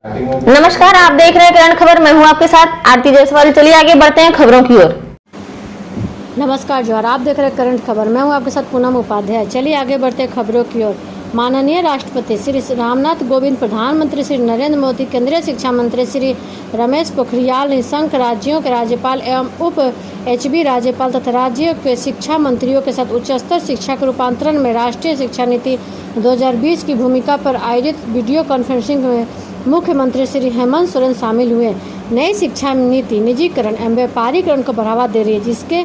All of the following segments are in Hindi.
नमस्कार, आप देख रहे हैं किरण खबर। मैं हूं आपके साथ आरती जायसवाल। चलिए आगे बढ़ते हैं खबरों की ओर। नमस्कार जोहर, आप देख रहे हैं करंट खबर। मैं हूं आपके साथ पूनम उपाध्याय। चलिए आगे बढ़ते हैं खबरों की ओर। माननीय राष्ट्रपति श्री रामनाथ कोविंद, प्रधानमंत्री श्री नरेंद्र मोदी, केंद्रीय शिक्षा मंत्री श्री रमेश पोखरियाल निशंक, राज्यों के राज्यपाल एवं उप एचबी राज्यपाल तथा राज्यों के शिक्षा मंत्रियों के साथ उच्चतर शिक्षा के रूपांतरण में राष्ट्रीय शिक्षा नीति 2020 की भूमिका पर आयोजित वीडियो कॉन्फ्रेंसिंग में मुख्यमंत्री श्री हेमंत सोरेन शामिल हुए। नई शिक्षा नीति निजीकरण एवं व्यापारीकरण को बढ़ावा दे रही है, जिसके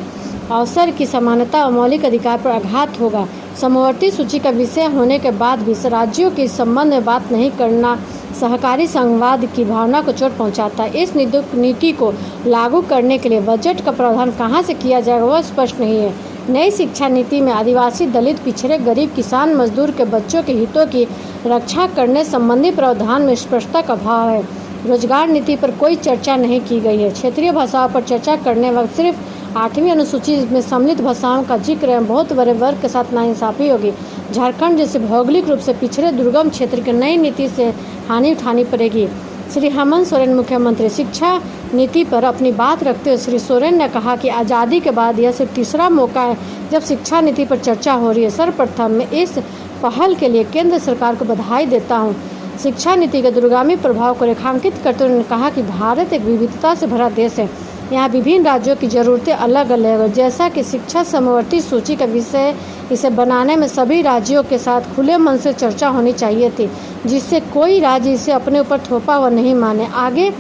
अवसर की समानता और मौलिक अधिकार पर आघात होगा। समवर्ती सूची का विषय होने के बाद भी राज्यों के संबंध में बात नहीं करना सहकारी संवाद की भावना को चोट पहुंचाता है। इस नीति को लागू करने के लिए बजट का प्रावधान कहां से किया जाएगा वह स्पष्ट नहीं है। नई शिक्षा नीति में आदिवासी, दलित, पिछड़े, गरीब, किसान, मजदूर के बच्चों के हितों की रक्षा करने संबंधी प्रावधान में स्पष्टता का अभाव है। रोजगार नीति पर कोई चर्चा नहीं की गई है। क्षेत्रीय भाषाओं पर चर्चा करने वक्त सिर्फ 8वीं अनुसूची में सम्मिलित भाषाओं का जिक्र है। बहुत बड़े वर्ग के साथ नाइंसाफी होगी। झारखंड जैसे भौगोलिक रूप से पिछड़े दुर्गम क्षेत्र की नई नीति से हानि उठानी पड़ेगी। श्री हेमंत सोरेन मुख्यमंत्री शिक्षा नीति पर अपनी बात रखते हुए श्री सोरेन ने कहा कि आज़ादी के बाद यह सिर्फ तीसरा मौका है जब शिक्षा नीति पर चर्चा हो रही है। सर्वप्रथम मैं इस पहल के लिए केंद्र सरकार को बधाई देता हूँ। शिक्षा नीति के दूरगामी प्रभाव को रेखांकित करते हुए उन्होंने कहा कि भारत एक विविधता से भरा देश है। यहाँ विभिन्न राज्यों की ज़रूरतें अलग अलग है। जैसा कि शिक्षा समवर्ती सूची का विषय, इसे बनाने में सभी राज्यों के साथ खुले मन से चर्चा होनी चाहिए थी, जिससे कोई राज्य इसे अपने ऊपर थोपा हुआ नहीं माने। आगे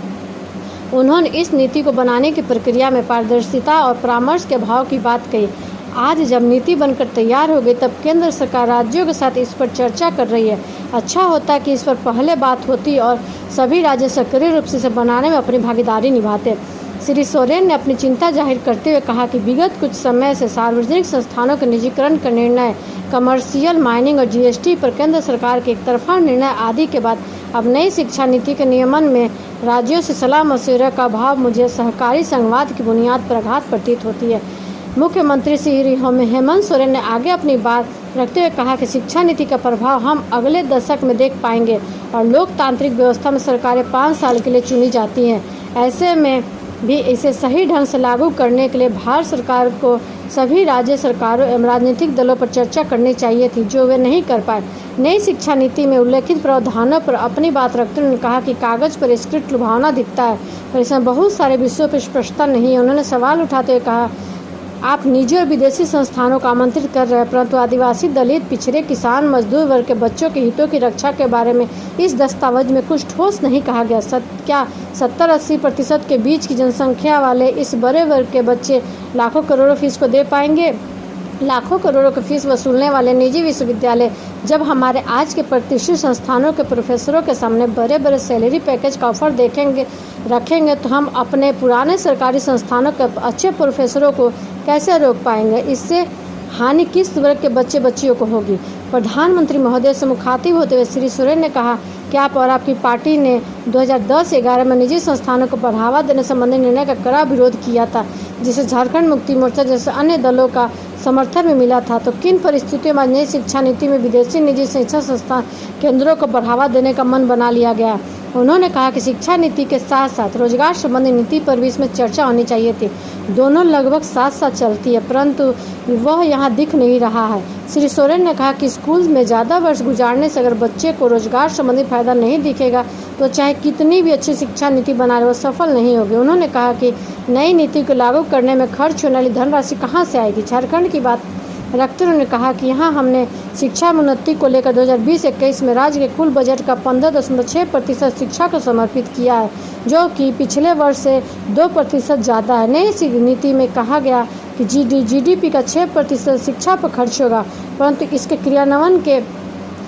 उन्होंने इस नीति को बनाने की प्रक्रिया में पारदर्शिता और परामर्श के अभाव की बात कही। आज जब नीति बनकर तैयार हो गई तब केंद्र सरकार राज्यों के साथ इस पर चर्चा कर रही है। अच्छा होता कि इस पर पहले बात होती और सभी राज्य सक्रिय रूप से इसे बनाने में अपनी भागीदारी निभाते। श्री सोरेन ने अपनी चिंता जाहिर करते हुए कहा कि विगत कुछ समय से सार्वजनिक संस्थानों के निजीकरण का निर्णय, कमर्शियल माइनिंग और जीएसटी पर केंद्र सरकार के एकतरफा निर्णय आदि के बाद अब नई शिक्षा नीति के नियमन में राज्यों से सलाह मशवरे का अभाव मुझे सहकारी संवाद की बुनियाद पर आघात प्रतीत होती है। मुख्यमंत्री श्री हेमंत सोरेन ने आगे अपनी बात रखते हुए कहा कि शिक्षा नीति का प्रभाव हम अगले दशक में देख पाएंगे और लोकतांत्रिक व्यवस्था में सरकारें 5 साल के लिए चुनी जाती हैं। ऐसे में भी इसे सही ढंग से लागू करने के लिए भारत सरकार को सभी राज्य सरकारों एवं राजनीतिक दलों पर चर्चा करनी चाहिए थी, जो वे नहीं कर पाए। नई शिक्षा नीति में उल्लेखित प्रावधानों पर अपनी बात रखते हुए उन्होंने कहा कि कागज पर स्क्रिप्ट लुभावना दिखता है, पर इसमें बहुत सारे विषयों पर स्पष्टता नहीं है। उन्होंने सवाल उठाते हुए कहा, आप निजी और विदेशी संस्थानों को आमंत्रित कर रहे हैं, परंतु आदिवासी, दलित, पिछड़े, किसान, मजदूर वर्ग के बच्चों के हितों की रक्षा के बारे में इस दस्तावेज में कुछ ठोस नहीं कहा गया। क्या 70-80% के बीच की जनसंख्या वाले इस बड़े वर्ग के बच्चे लाखों करोड़ों फीस को दे पाएंगे? लाखों करोड़ों की फीस वसूलने वाले निजी विश्वविद्यालय जब हमारे आज के प्रतिष्ठित संस्थानों के प्रोफेसरों के सामने बड़े बड़े सैलरी पैकेज का ऑफर रखेंगे तो हम अपने पुराने सरकारी संस्थानों के अच्छे प्रोफेसरों को कैसे रोक पाएंगे? इससे हानि किस वर्ग के बच्चे बच्चियों को होगी? प्रधानमंत्री महोदय से मुखातिब होते हुए श्री सोरेन ने कहा कि आप और आपकी पार्टी ने 2010-11 में निजी संस्थानों को बढ़ावा देने संबंधी निर्णय का कड़ा विरोध किया था, जिसे झारखंड मुक्ति मोर्चा जैसे अन्य दलों का समर्थन भी मिला था। तो किन परिस्थितियों में नई शिक्षा नीति में विदेशी निजी शिक्षा संस्थान केंद्रों को बढ़ावा देने का मन बना लिया गया? उन्होंने कहा कि शिक्षा नीति के साथ साथ रोजगार संबंधी नीति पर भी इसमें चर्चा होनी चाहिए थी। दोनों लगभग साथ साथ चलती है, परंतु वह यहाँ दिख नहीं रहा है। श्री सोरेन ने कहा कि स्कूल में ज़्यादा वर्ष गुजारने से अगर बच्चे को रोजगार संबंधी फायदा नहीं दिखेगा तो चाहे कितनी भी अच्छी शिक्षा नीति बना रहे वो सफल नहीं होगी। उन्होंने कहा कि नई नीति को लागू करने में खर्च होने वाली धनराशि कहाँ से आएगी? झारखंड की बात रखते हुए उन्होंने कहा कि यहाँ हमने शिक्षा उन्नति को लेकर 2020-21 में राज्य के कुल बजट का 15.6% शिक्षा को समर्पित किया है, जो कि पिछले वर्ष से 2% ज़्यादा है। नई नीति में कहा गया कि जीडीपी का 6% शिक्षा पर खर्च होगा, परंतु इसके क्रियान्वयन के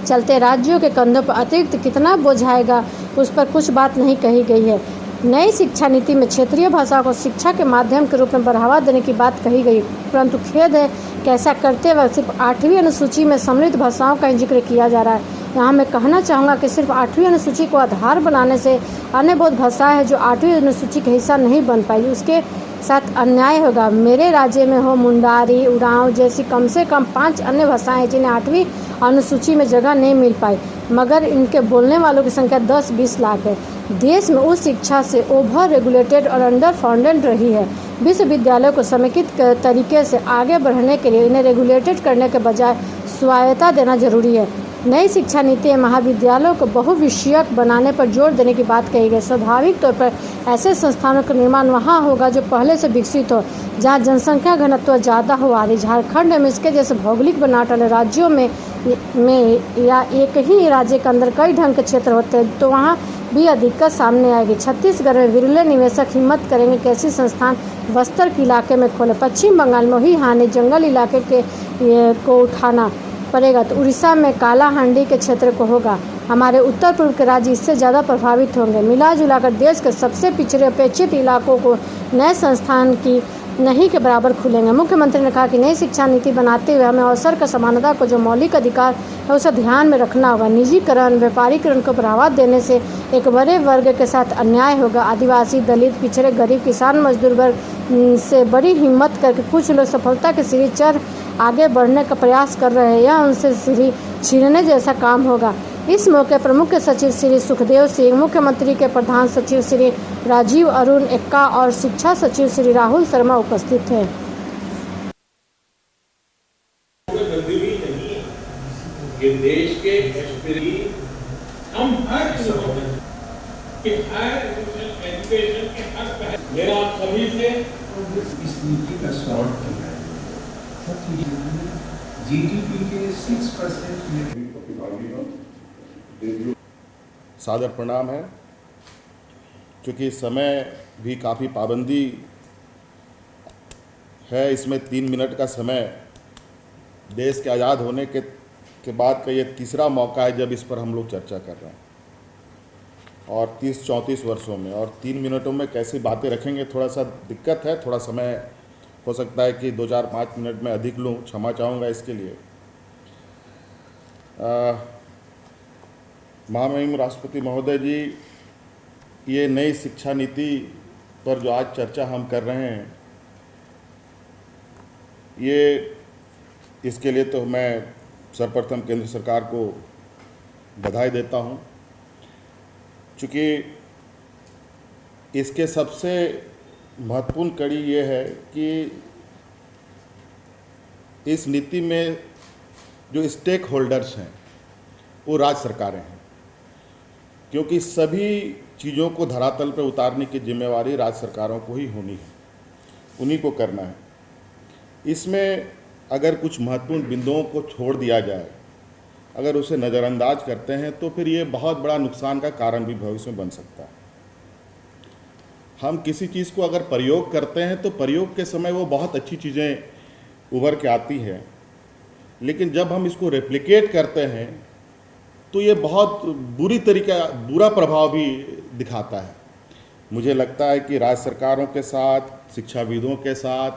चलते राज्यों के कंधों पर अतिरिक्त कितना बोझ आएगा उस पर कुछ बात नहीं कही गई है। नई शिक्षा नीति में क्षेत्रीय भाषाओं को शिक्षा के माध्यम के रूप में बढ़ावा देने की बात कही गई, परंतु खेद है कि ऐसा करते वक्त सिर्फ 8वीं अनुसूची में सम्मिलित भाषाओं का जिक्र किया जा रहा है। यहाँ मैं कहना चाहूँगा कि सिर्फ 8वीं अनुसूची को आधार बनाने से अन्य बहुत भाषाएं हैं जो 8वीं अनुसूची का हिस्सा नहीं बन पाई, उसके साथ अन्याय होगा। मेरे राज्य में हो मुंडारी, उरांव जैसी कम से कम 5 अन्य भाषाएं हैं जिन्हें 8वीं अनुसूची में जगह नहीं मिल पाई, मगर इनके बोलने वालों की संख्या 10-20 लाख है। देश में उच्च शिक्षा से ओवर रेगुलेटेड और अंडर फंडेड रही है। विश्वविद्यालयों को समेकित तरीके से आगे बढ़ने के लिए इन्हें रेगुलेटेड करने के बजाय स्वायत्तता देना जरूरी है। नई शिक्षा नीति में महाविद्यालयों को बहुविषयक बनाने पर जोर देने की बात कही गई। स्वाभाविक तौर पर ऐसे संस्थानों का निर्माण वहाँ होगा जो पहले से विकसित हो, जहाँ जनसंख्या घनत्व ज़्यादा हो आ रही। झारखंड में इसके जैसे भौगोलिक बनावट वाले राज्यों में या एक ही राज्य के अंदर कई ढंग के क्षेत्र होते हैं तो वहाँ भी दिक्कत सामने आएगी। छत्तीसगढ़ में विरले निवेशक हिम्मत करेंगे कि ऐसी संस्थान बस्तर के इलाके में खोले। पश्चिम बंगाल में ही हानि जंगल इलाके को उठाना पड़ेगा तो उड़ीसा में कालाहांडी के क्षेत्र को होगा। हमारे उत्तर पूर्व के राज्य इससे ज़्यादा प्रभावित होंगे। मिला जुलाकर देश के सबसे पिछड़े अपेक्षित इलाकों को नए संस्थान की नहीं के बराबर खुलेंगे। मुख्यमंत्री ने कहा कि नई शिक्षा नीति बनाते हुए हमें अवसर का समानता को जो मौलिक अधिकार है उसे ध्यान में रखना होगा। निजीकरण, व्यापारीकरण को बढ़ावा देने से एक बड़े वर्ग के साथ अन्याय होगा। आदिवासी, दलित, पिछड़े, गरीब, किसान, मजदूर वर्ग से बड़ी हिम्मत करके कुछ लोग सफलता के सीढ़ी चढ़ आगे बढ़ने का प्रयास कर रहे हैं, यह उनसे सीढ़ी छीनने जैसा काम होगा। इस मौके पर मुख्य सचिव श्री सुखदेव सिंह, मुख्यमंत्री के प्रधान सचिव श्री राजीव अरुण एक्का और शिक्षा सचिव श्री राहुल शर्मा उपस्थित थे। कि देश के हम हर एजुकेशन के हक पे मेरा आप सभी से इस नीति का सॉल्व करना है। जीडीपी के 6% सादर प्रणाम है। क्योंकि समय भी काफ़ी पाबंदी है, इसमें 3 मिनट का समय देश के आज़ाद होने के बाद का ये तीसरा मौका है जब इस पर हम लोग चर्चा कर रहे हैं और 30-34 वर्षों में, और 3 मिनटों में कैसी बातें रखेंगे थोड़ा सा दिक्कत है। थोड़ा समय हो सकता है कि 2-4-5 मिनट में अधिक लूँ, क्षमा चाहूँगा इसके लिए। महामहिम राष्ट्रपति महोदय जी, ये नई शिक्षा नीति पर जो आज चर्चा हम कर रहे हैं, ये इसके लिए तो मैं सर्वप्रथम केंद्र सरकार को बधाई देता हूँ, चूँकि इसके सबसे महत्वपूर्ण कड़ी ये है कि इस नीति में जो स्टेक होल्डर्स हैं वो राज्य सरकारें हैं, क्योंकि सभी चीज़ों को धरातल पर उतारने की जिम्मेवारी राज्य सरकारों को ही होनी है, उन्हीं को करना है। इसमें अगर कुछ महत्वपूर्ण बिंदुओं को छोड़ दिया जाए, अगर उसे नज़रअंदाज करते हैं तो फिर ये बहुत बड़ा नुकसान का कारण भी भविष्य में बन सकता है। हम किसी चीज़ को अगर प्रयोग करते हैं तो प्रयोग के समय वो बहुत अच्छी चीज़ें उभर के आती हैं, लेकिन जब हम इसको रेप्लिकेट करते हैं तो ये बहुत बुरा प्रभाव भी दिखाता है। मुझे लगता है कि राज्य सरकारों के साथ, शिक्षाविदों के साथ,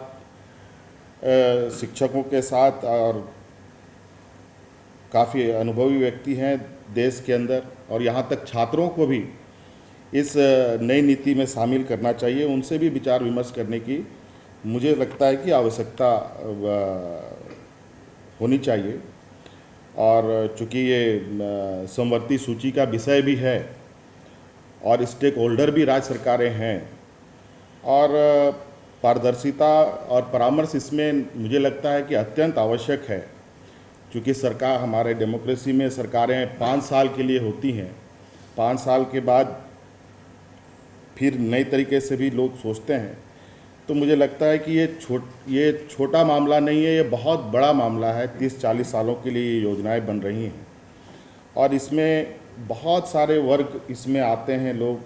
शिक्षकों के साथ और काफ़ी अनुभवी व्यक्ति हैं देश के अंदर, और यहाँ तक छात्रों को भी इस नई नीति में शामिल करना चाहिए। उनसे भी विचार विमर्श करने की मुझे लगता है कि आवश्यकता होनी चाहिए। और चूँकि ये समवर्ती सूची का विषय भी है और स्टेक होल्डर भी राज्य सरकारें हैं, और पारदर्शिता और परामर्श इसमें मुझे लगता है कि अत्यंत आवश्यक है। क्योंकि सरकार, हमारे डेमोक्रेसी में सरकारें 5 साल के लिए होती हैं, 5 साल के बाद फिर नई तरीके से भी लोग सोचते हैं। तो मुझे लगता है कि ये छोटा मामला नहीं है, ये बहुत बड़ा मामला है। 30-40 सालों के लिए ये योजनाएं बन रही हैं और इसमें बहुत सारे वर्ग इसमें आते हैं लोग।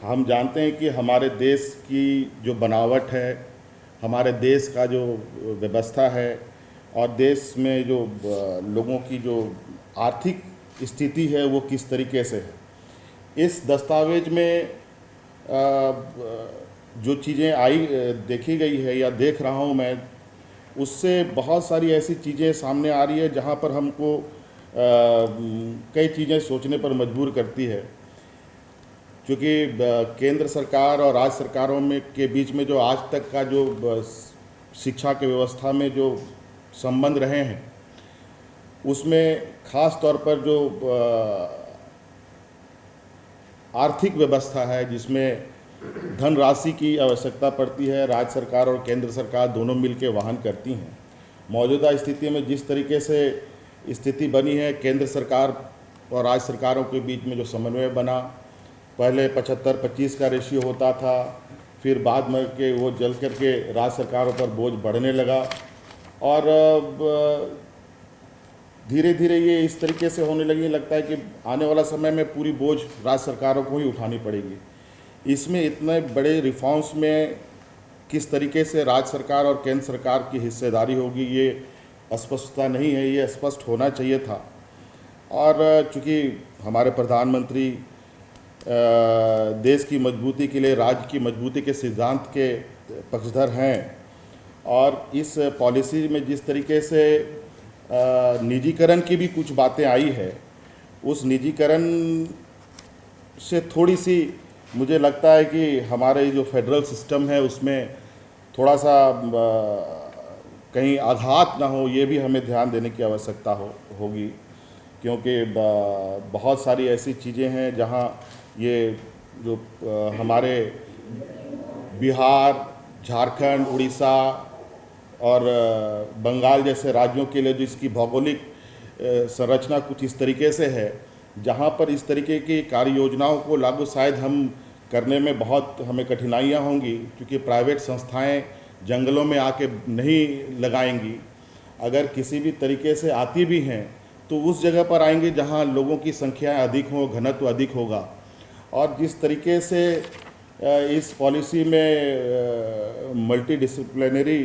हम जानते हैं कि हमारे देश की जो बनावट है, हमारे देश का जो व्यवस्था है और देश में जो लोगों की जो आर्थिक स्थिति है वो किस तरीके से है। इस दस्तावेज में जो चीज़ें देखी गई है या देख रहा हूँ मैं, उससे बहुत सारी ऐसी चीज़ें सामने आ रही है जहाँ पर हमको कई चीज़ें सोचने पर मजबूर करती है, क्योंकि केंद्र सरकार और राज्य सरकारों में के बीच में जो आज तक का जो शिक्षा के व्यवस्था में जो संबंध रहे हैं, उसमें खास तौर पर जो आर्थिक व्यवस्था है, जिसमें धनराशि की आवश्यकता पड़ती है, राज्य सरकार और केंद्र सरकार दोनों मिलकर वहन करती हैं। मौजूदा स्थिति में जिस तरीके से स्थिति बनी है, केंद्र सरकार और राज्य सरकारों के बीच में जो समन्वय बना, पहले 75-25 का रेशियो होता था, फिर बाद में के वो जल करके राज्य सरकारों पर बोझ बढ़ने लगा, और धीरे धीरे ये इस तरीके से होने लगी, लगता है कि आने वाला समय में पूरी बोझ राज्य सरकारों को ही उठानी पड़ेगी। इसमें इतने बड़े रिफॉर्म्स में किस तरीके से राज्य सरकार और केंद्र सरकार की हिस्सेदारी होगी, ये स्पष्टता नहीं है, ये स्पष्ट होना चाहिए था। और चूँकि हमारे प्रधानमंत्री देश की मजबूती के लिए राज्य की मजबूती के सिद्धांत के पक्षधर हैं, और इस पॉलिसी में जिस तरीके से निजीकरण की भी कुछ बातें आई है, उस निजीकरण से थोड़ी सी मुझे लगता है कि हमारे जो फेडरल सिस्टम है उसमें थोड़ा सा कहीं आघात ना हो, ये भी हमें ध्यान देने की आवश्यकता होगी, क्योंकि बहुत सारी ऐसी चीज़ें हैं जहां ये जो हमारे बिहार, झारखंड, उड़ीसा और बंगाल जैसे राज्यों के लिए जो इसकी भौगोलिक संरचना कुछ इस तरीके से है, जहां पर इस तरीके की कार्य योजनाओं को लागू शायद हम करने में बहुत हमें कठिनाइयां होंगी, क्योंकि प्राइवेट संस्थाएं जंगलों में आके नहीं लगाएंगी। अगर किसी भी तरीके से आती भी हैं तो उस जगह पर आएंगे जहां लोगों की संख्या अधिक हो, घनत्व अधिक होगा। और जिस तरीके से इस पॉलिसी में मल्टी डिसिप्लिनरी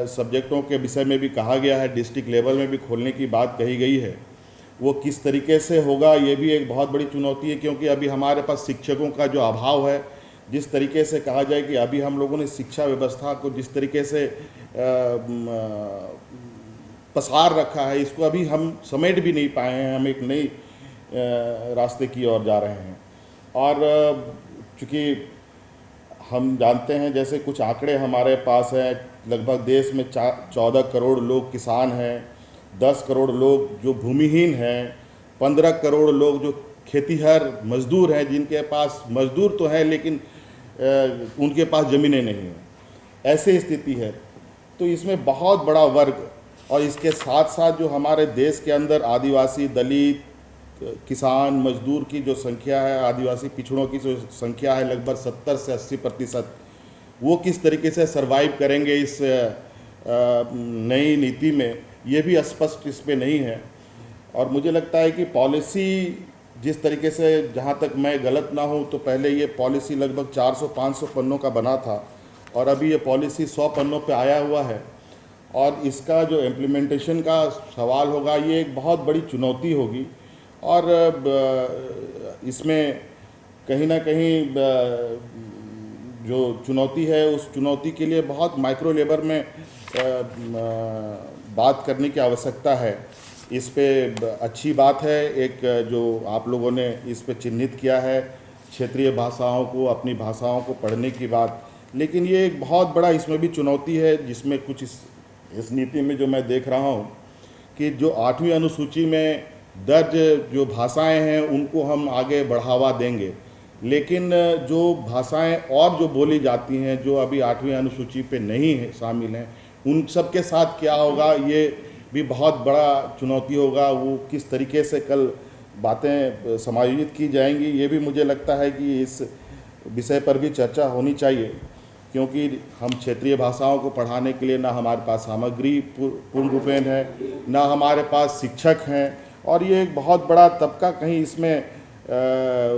सब्जेक्टों के विषय में भी कहा गया है, डिस्ट्रिक्ट लेवल में भी खोलने की बात कही गई है, वो किस तरीके से होगा ये भी एक बहुत बड़ी चुनौती है, क्योंकि अभी हमारे पास शिक्षकों का जो अभाव है, जिस तरीके से कहा जाए कि अभी हम लोगों ने शिक्षा व्यवस्था को जिस तरीके से पसार रखा है, इसको अभी हम समेट भी नहीं पाए हैं, हम एक नई रास्ते की ओर जा रहे हैं। और चूँकि हम जानते हैं, जैसे कुछ आंकड़े हमारे पास हैं, लगभग देश में 14 करोड़ लोग किसान हैं, 10 करोड़ लोग जो भूमिहीन हैं, 15 करोड़ लोग जो खेतीहर मजदूर हैं, जिनके पास मजदूर तो हैं लेकिन उनके पास ज़मीनें नहीं हैं, ऐसी स्थिति है। तो इसमें बहुत बड़ा वर्ग, और इसके साथ साथ जो हमारे देश के अंदर आदिवासी, दलित, किसान, मजदूर की जो संख्या है, आदिवासी पिछड़ों की जो संख्या है लगभग 70 से 80%, वो किस तरीके से सरवाइव करेंगे इस नई नीति में, ये भी स्पष्ट इस पे नहीं है। और मुझे लगता है कि पॉलिसी जिस तरीके से, जहाँ तक मैं गलत ना हूँ, तो पहले ये पॉलिसी लगभग 400-500 पन्नों का बना था, और अभी ये पॉलिसी 100 पन्नों पे आया हुआ है। और इसका जो इम्प्लीमेंटेशन का सवाल होगा, ये एक बहुत बड़ी चुनौती होगी। और इसमें कहीं ना कहीं जो चुनौती है, उस चुनौती के लिए बहुत माइक्रो लेवल में बात करने की आवश्यकता है। इस पे अच्छी बात है एक जो आप लोगों ने इस पे चिन्हित किया है, क्षेत्रीय भाषाओं को, अपनी भाषाओं को पढ़ने की बात, लेकिन ये एक बहुत बड़ा इसमें भी चुनौती है, जिसमें कुछ इस नीति में जो मैं देख रहा हूँ कि जो 8वीं अनुसूची में दर्ज जो भाषाएं हैं उनको हम आगे बढ़ावा देंगे, लेकिन जो भाषाएं और जो बोली जाती हैं जो अभी 8वीं अनुसूची पे नहीं है, शामिल हैं, उन सब के साथ क्या होगा, ये भी बहुत बड़ा चुनौती होगा। वो किस तरीके से कल बातें समायोजित की जाएंगी, ये भी मुझे लगता है कि इस विषय पर भी चर्चा होनी चाहिए, क्योंकि हम क्षेत्रीय भाषाओं को पढ़ाने के लिए ना हमारे पास सामग्री पूर्ण रूपेण है, ना हमारे पास शिक्षक हैं, और ये एक बहुत बड़ा तबका कहीं इसमें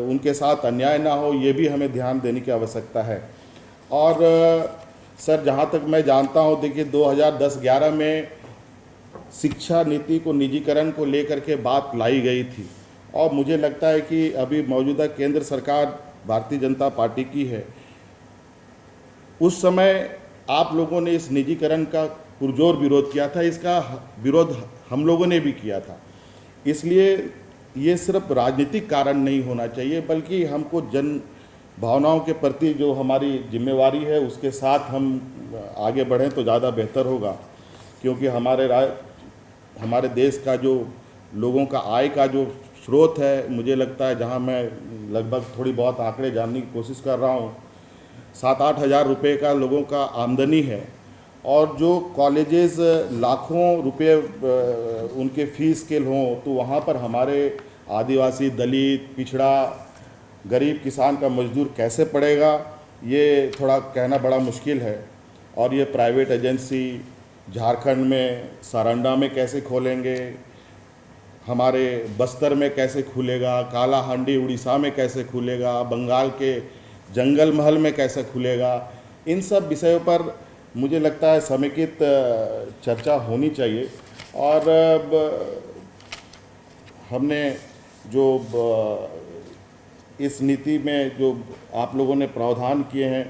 उनके साथ अन्याय ना हो, ये भी हमें ध्यान देने की आवश्यकता है। और सर, जहाँ तक मैं जानता हूँ, देखिए 2010-11 में शिक्षा नीति को निजीकरण को लेकर के बात लाई गई थी, और मुझे लगता है कि अभी मौजूदा केंद्र सरकार भारतीय जनता पार्टी की है। उस समय आप लोगों ने इस निजीकरण का पुरजोर विरोध किया था, इसका विरोध हम लोगों ने भी किया था। इसलिए ये सिर्फ राजनीतिक कारण नहीं होना चाहिए, बल्कि हमको जन भावनाओं के प्रति जो हमारी जिम्मेवारी है उसके साथ हम आगे बढ़ें तो ज़्यादा बेहतर होगा। क्योंकि हमारे देश का जो लोगों का आय का जो स्रोत है, मुझे लगता है, जहां मैं लगभग थोड़ी बहुत आंकड़े जानने की कोशिश कर रहा हूं, 7-8 हज़ार रुपये का लोगों का आमदनी है। और जो कॉलेजेस लाखों रुपए उनके फीस के हों, तो वहाँ पर हमारे आदिवासी, दलित, पिछड़ा, गरीब किसान का मजदूर कैसे पड़ेगा, ये थोड़ा कहना बड़ा मुश्किल है। और ये प्राइवेट एजेंसी झारखंड में सारंडा में कैसे खोलेंगे, हमारे बस्तर में कैसे खुलेगा, कालाहांडी उड़ीसा में कैसे खुलेगा, बंगाल के जंगल महल में कैसे खुलेगा, इन सब विषयों पर मुझे लगता है समेकित चर्चा होनी चाहिए। और हमने जो इस नीति में जो आप लोगों ने प्रावधान किए हैं,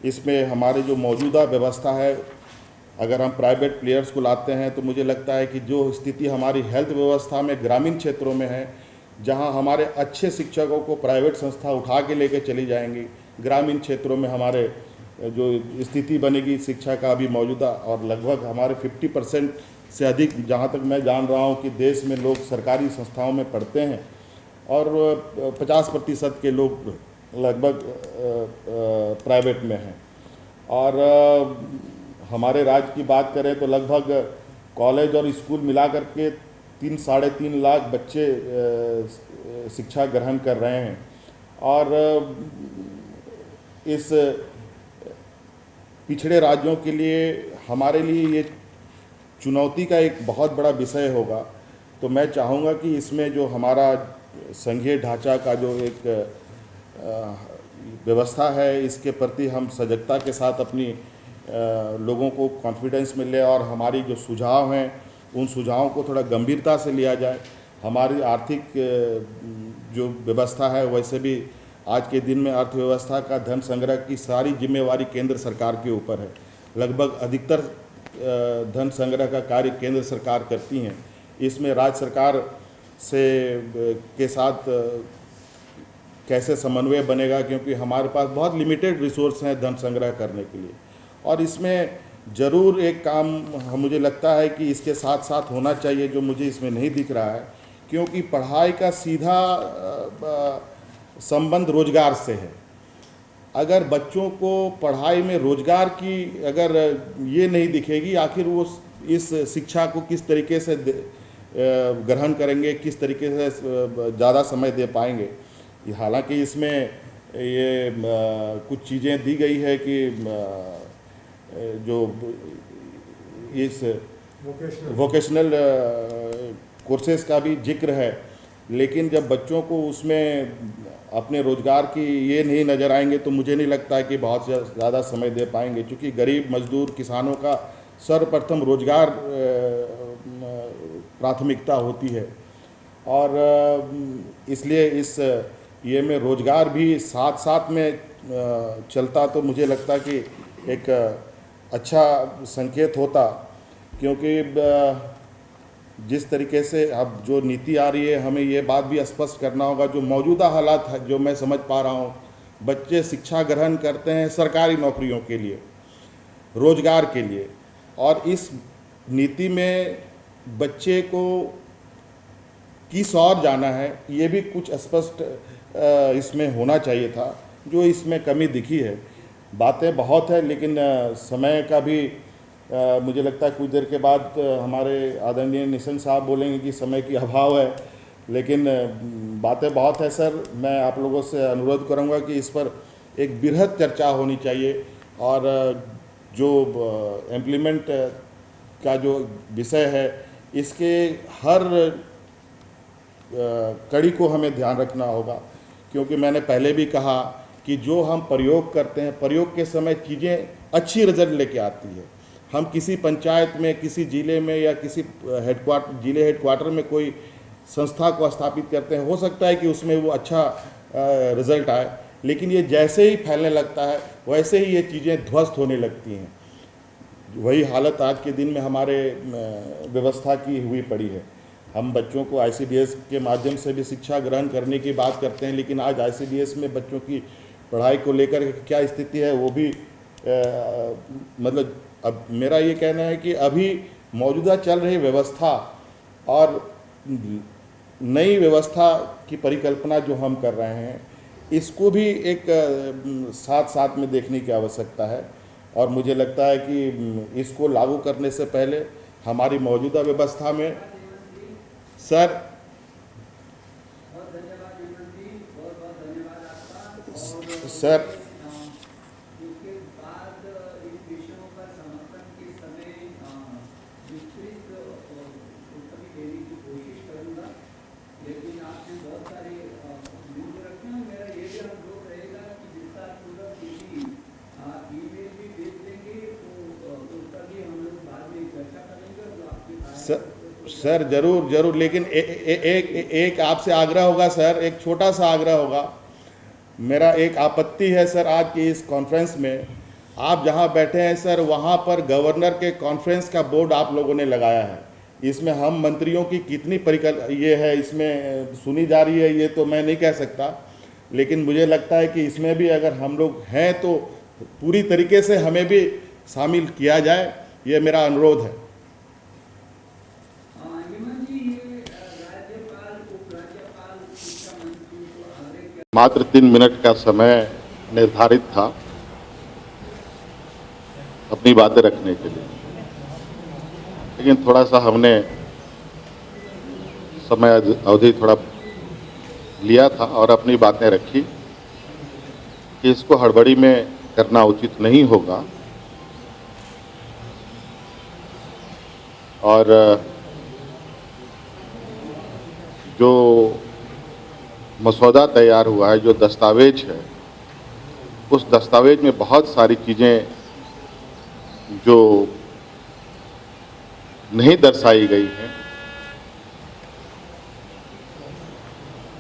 इसमें हमारे जो मौजूदा व्यवस्था है, अगर हम प्राइवेट प्लेयर्स को लाते हैं तो मुझे लगता है कि जो स्थिति हमारी हेल्थ व्यवस्था में ग्रामीण क्षेत्रों में है, जहां हमारे अच्छे शिक्षकों को प्राइवेट संस्था उठा के लेके चली जाएंगी, ग्रामीण क्षेत्रों में हमारे जो स्थिति बनेगी शिक्षा का अभी मौजूदा, और लगभग हमारे 50% से अधिक, जहां तक मैं जान रहा हूं कि देश में लोग सरकारी संस्थाओं में पढ़ते हैं, और 50% के लोग लगभग प्राइवेट में हैं। और हमारे राज्य की बात करें तो लगभग कॉलेज और स्कूल मिला करके 3-3.5 लाख बच्चे शिक्षा ग्रहण कर रहे हैं। और इस पिछड़े राज्यों के लिए, हमारे लिए ये चुनौती का एक बहुत बड़ा विषय होगा। तो मैं चाहूँगा कि इसमें जो हमारा संघीय ढांचा का जो एक व्यवस्था है, इसके प्रति हम सजगता के साथ अपनी लोगों को कॉन्फिडेंस मिले, और हमारी जो सुझाव हैं उन सुझावों को थोड़ा गंभीरता से लिया जाए। हमारी आर्थिक जो व्यवस्था है, वैसे भी आज के दिन में अर्थव्यवस्था का धन संग्रह की सारी जिम्मेवारी केंद्र सरकार के ऊपर है। लगभग अधिकतर धन संग्रह का कार्य केंद्र सरकार करती हैं। इसमें राज्य सरकार के साथ कैसे समन्वय बनेगा, क्योंकि हमारे पास बहुत लिमिटेड रिसोर्स हैं धन संग्रह करने के लिए। और इसमें ज़रूर एक काम मुझे लगता है कि इसके साथ साथ होना चाहिए, जो मुझे इसमें नहीं दिख रहा है, क्योंकि पढ़ाई का सीधा संबंध रोजगार से है। अगर बच्चों को पढ़ाई में रोजगार की अगर ये नहीं दिखेगी, आखिर वो इस शिक्षा को किस तरीके से ग्रहण करेंगे, किस तरीके से ज़्यादा समय दे पाएंगे। हालांकि इसमें ये कुछ चीज़ें दी गई है कि जो इस वोकेशनल कोर्सेज़ का भी जिक्र है, लेकिन जब बच्चों को उसमें अपने रोज़गार की ये नहीं नज़र आएंगे तो मुझे नहीं लगता है कि बहुत ज़्यादा समय दे पाएंगे, क्योंकि गरीब मजदूर किसानों का सर्वप्रथम रोज़गार प्राथमिकता होती है। और इसलिए इस ये में रोज़गार भी साथ साथ में चलता तो मुझे लगता कि एक अच्छा संकेत होता, क्योंकि जिस तरीके से अब जो नीति आ रही है, हमें ये बात भी स्पष्ट करना होगा, जो मौजूदा हालात है, जो मैं समझ पा रहा हूँ, बच्चे शिक्षा ग्रहण करते हैं सरकारी नौकरियों के लिए, रोजगार के लिए, और इस नीति में बच्चे को किस ओर जाना है, ये भी कुछ स्पष्ट इसमें होना चाहिए था, जो इसमें कमी दिखी है। बातें बहुत है, लेकिन समय का भी मुझे लगता है कुछ देर के बाद हमारे आदरणीय निशंक साहब बोलेंगे कि समय की अभाव है, लेकिन बातें बहुत है सर। मैं आप लोगों से अनुरोध करूंगा कि इस पर एक बृहद चर्चा होनी चाहिए, और जो इम्प्लीमेंट का जो विषय है, इसके हर कड़ी को हमें ध्यान रखना होगा। क्योंकि मैंने पहले भी कहा कि जो हम प्रयोग करते हैं, प्रयोग के समय चीज़ें अच्छी रिजल्ट लेके आती है। हम किसी पंचायत में, किसी जिले में, या किसी जिले हेडक्वार्टर में कोई संस्था को स्थापित करते हैं, हो सकता है कि उसमें वो अच्छा रिजल्ट आए, लेकिन ये जैसे ही फैलने लगता है वैसे ही ये चीज़ें ध्वस्त होने लगती हैं। वही हालत आज के दिन में हमारे व्यवस्था की हुई पड़ी है। हम बच्चों को आईसीडीएस के माध्यम से भी शिक्षा ग्रहण करने की बात करते हैं, लेकिन आज आईसीडीएस में बच्चों की पढ़ाई को लेकर क्या स्थिति है वो भी मतलब अब मेरा ये कहना है कि अभी मौजूदा चल रही व्यवस्था और नई व्यवस्था की परिकल्पना जो हम कर रहे हैं इसको भी एक साथ साथ में देखने की आवश्यकता है। और मुझे लगता है कि इसको लागू करने से पहले हमारी मौजूदा व्यवस्था में सर सर उसके बाद इन विषयों पर समर्थन के समय विस्तृत उत्तर देने की कोशिश करूंगा, लेकिन आपने बहुत सारे मुद्दे रखे हैं। मेरा ये भी अनुरोध रहेगा कि विस्तारपूर्वक किसी ईमेल भी भेज देंगे तो उसका भी हम लोग बाद में चर्चा करेंगे और आपके सर जरूर, लेकिन एक आपसे आग्रह होगा सर, एक छोटा सा आग्रह होगा। मेरा एक आपत्ति है सर, आज की इस कॉन्फ्रेंस में आप जहां बैठे हैं सर वहां पर गवर्नर के कॉन्फ्रेंस का बोर्ड आप लोगों ने लगाया है। इसमें हम मंत्रियों की कितनी ये है इसमें सुनी जा रही है ये तो मैं नहीं कह सकता, लेकिन मुझे लगता है कि इसमें भी अगर हम लोग हैं तो पूरी तरीके से हमें भी शामिल किया जाए, ये मेरा अनुरोध है। मात्र 3 मिनट का समय निर्धारित था अपनी बातें रखने के लिए, लेकिन थोड़ा सा हमने समय अवधि थोड़ा लिया था और अपनी बातें रखी कि इसको हड़बड़ी में करना उचित नहीं होगा। और जो मसौदा तैयार हुआ है, जो दस्तावेज है, उस दस्तावेज में बहुत सारी चीज़ें जो नहीं दर्शाई गई हैं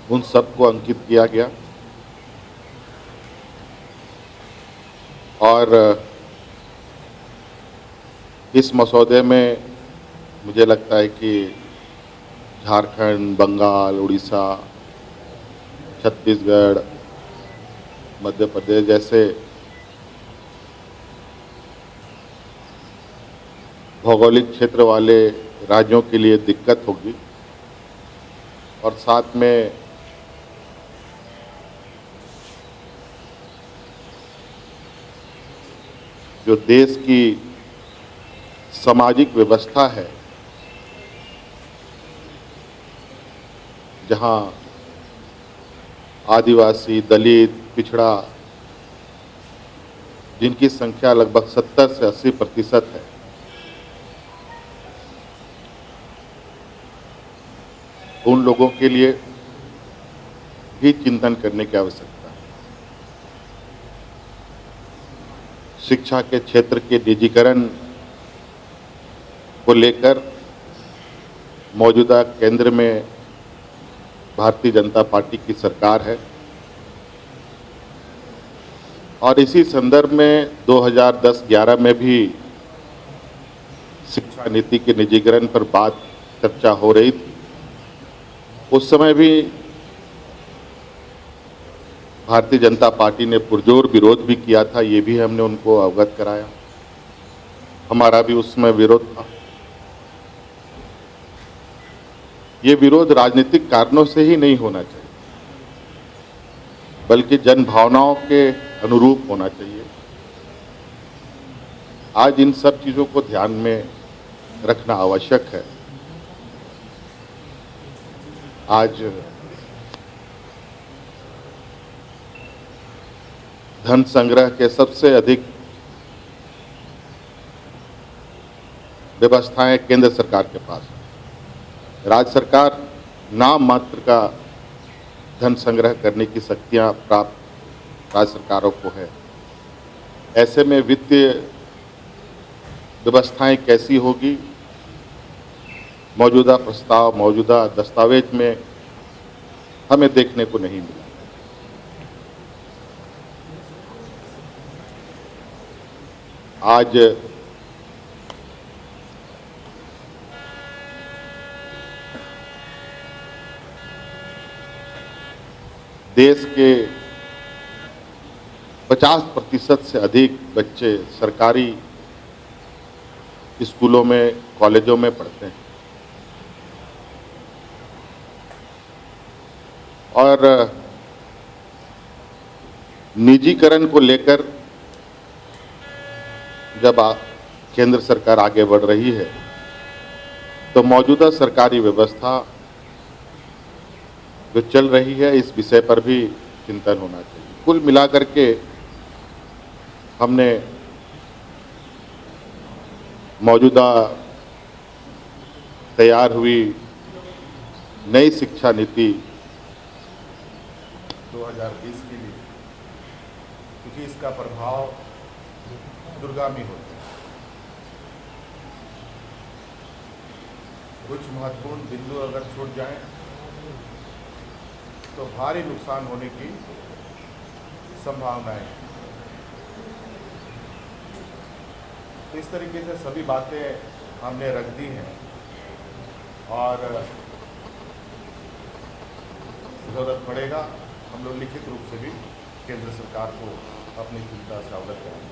उन सबको अंकित किया गया। और इस मसौदे में मुझे लगता है कि झारखंड, बंगाल, उड़ीसा, छत्तीसगढ़, मध्य प्रदेश जैसे भौगोलिक क्षेत्र वाले राज्यों के लिए दिक्कत होगी। और साथ में जो देश की सामाजिक व्यवस्था है, जहां आदिवासी, दलित, पिछड़ा, जिनकी संख्या लगभग 70 से 80% है, उन लोगों के लिए भी चिंतन करने की आवश्यकता है। शिक्षा के क्षेत्र के निजीकरण को लेकर मौजूदा केंद्र में भारतीय जनता पार्टी की सरकार है और इसी संदर्भ में 2010-11 में भी शिक्षा नीति के निजीकरण पर बात चर्चा हो रही थी। उस समय भी भारतीय जनता पार्टी ने पुरजोर विरोध भी किया था, ये भी हमने उनको अवगत कराया। हमारा भी उस समय विरोध था। ये विरोध राजनीतिक कारणों से ही नहीं होना चाहिए, बल्कि जन भावनाओं के अनुरूप होना चाहिए। आज इन सब चीज़ों को ध्यान में रखना आवश्यक है। आज धन संग्रह के सबसे अधिक व्यवस्थाएं केंद्र सरकार के पास है। राज्य सरकार नाम मात्र का धन संग्रह करने की शक्तियां प्राप्त राज्य सरकारों को है। ऐसे में वित्तीय व्यवस्थाएं कैसी होगी, मौजूदा प्रस्ताव, मौजूदा दस्तावेज में हमें देखने को नहीं मिला। आज देश के 50% से अधिक बच्चे सरकारी स्कूलों में, कॉलेजों में पढ़ते हैं और निजीकरण को लेकर जब केंद्र सरकार आगे बढ़ रही है तो मौजूदा सरकारी व्यवस्था जो चल रही है इस विषय पर भी चिंतन होना चाहिए। कुल मिलाकर के हमने मौजूदा तैयार हुई नई शिक्षा नीति 2020 के लिए, क्योंकि इसका प्रभाव दूरगामी होता है। कुछ महत्वपूर्ण बिंदु अगर छूट जाएं तो भारी नुकसान होने की संभावनाएं हैं। तो इस तरीके से सभी बातें हमने रख दी हैं और ज़रूरत पड़ेगा हम लोग लिखित रूप से भी केंद्र सरकार को अपनी चिंता से अवगत करेंगे।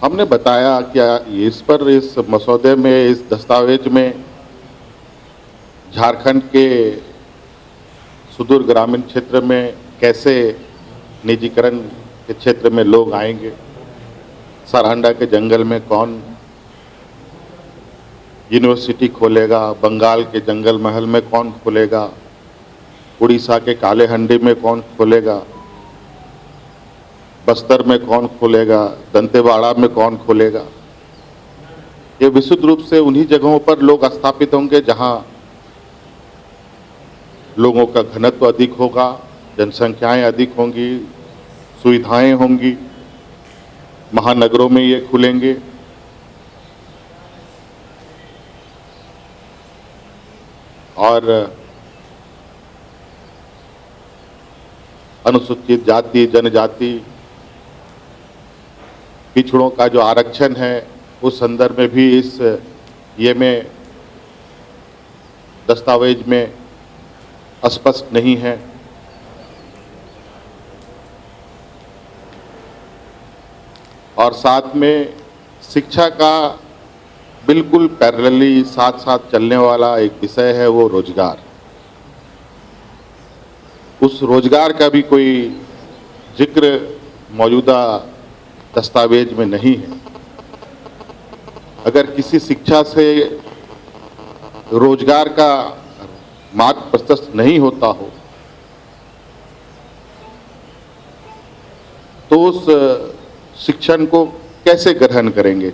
हमने बताया कि इस मसौदे में, इस दस्तावेज में झारखंड के सुदूर ग्रामीण क्षेत्र में कैसे निजीकरण के क्षेत्र में लोग आएंगे, सरहंडा के जंगल में कौन यूनिवर्सिटी खोलेगा, बंगाल के जंगल महल में कौन खोलेगा, उड़ीसा के काले हंडी में कौन खोलेगा, बस्तर में कौन खोलेगा, दंतेवाड़ा में कौन खोलेगा। ये विशुद्ध रूप से उन्हीं जगहों पर लोग स्थापित होंगे जहां लोगों का घनत्व अधिक होगा, जनसंख्याएं अधिक होंगी, सुविधाएं होंगी। महानगरों में ये खुलेंगे और अनुसूचित जाति, जनजाति, पिछड़ों का जो आरक्षण है उस संदर्भ में भी इस दस्तावेज में स्पष्ट नहीं है। और साथ में शिक्षा का बिल्कुल पैरेलली साथ साथ चलने वाला एक विषय है वो रोजगार। उस रोजगार का भी कोई जिक्र मौजूदा दस्तावेज में नहीं है। अगर किसी शिक्षा से रोजगार का मार्ग प्रशस्त नहीं होता हो तो उस शिक्षण को कैसे ग्रहण करेंगे।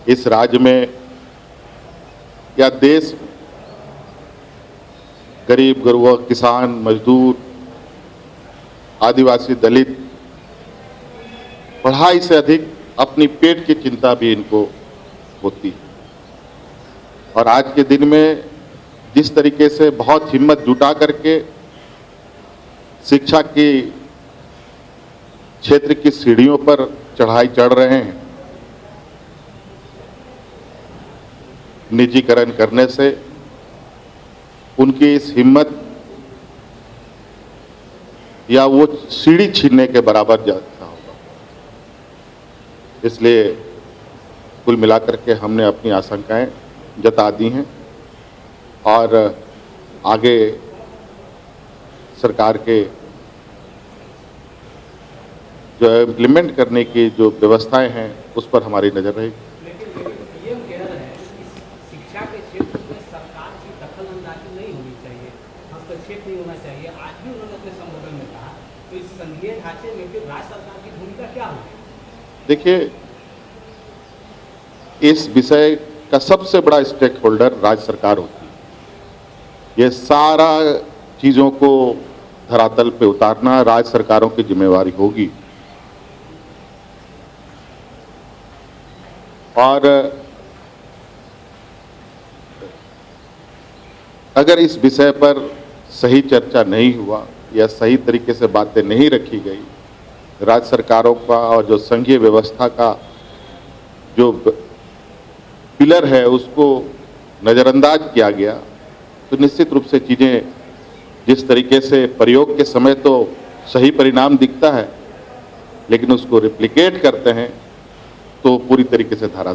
इस राज्य में या देश में गरीब, गुरबा, किसान, मजदूर, आदिवासी, दलित पढ़ाई से अधिक अपनी पेट की चिंता भी इनको होती है। और आज के दिन में जिस तरीके से बहुत हिम्मत जुटा करके शिक्षा की क्षेत्र की सीढ़ियों पर चढ़ाई चढ़ रहे हैं, निजीकरण करने से उनकी इस हिम्मत या वो सीढ़ी छीनने के बराबर जाता होगा। इसलिए कुल मिलाकर के हमने अपनी आशंकाएं जता दी हैं और आगे सरकार के जो इम्प्लीमेंट करने की जो व्यवस्थाएं हैं उस पर हमारी नज़र रहेगी। लेकिन पीएम कह रहे हैं कि शिक्षा के क्षेत्र में सरकार की दखल-अंदाजी नहीं होनी चाहिए, हस्तक्षेप नहीं होना चाहिए। आज भी उन्होंने अपने संबोधन में कहा, तो इस संघीय ढांचे में फिर राज्य सरकार की भूमिका क्या होगी? देखिए, इस विषय का सबसे बड़ा स्टेक होल्डर राज्य सरकार होती है। ये सारा चीज़ों को धरातल पे उतारना राज्य सरकारों की जिम्मेवारी होगी। और अगर इस विषय पर सही चर्चा नहीं हुआ या सही तरीके से बातें नहीं रखी गई, राज्य सरकारों का और जो संघीय व्यवस्था का जो पिलर है उसको नज़रअंदाज किया गया तो निश्चित रूप से चीज़ें जिस तरीके से प्रयोग के समय तो सही परिणाम दिखता है, लेकिन उसको रिप्लिकेट करते हैं तो पूरी तरीके से धारा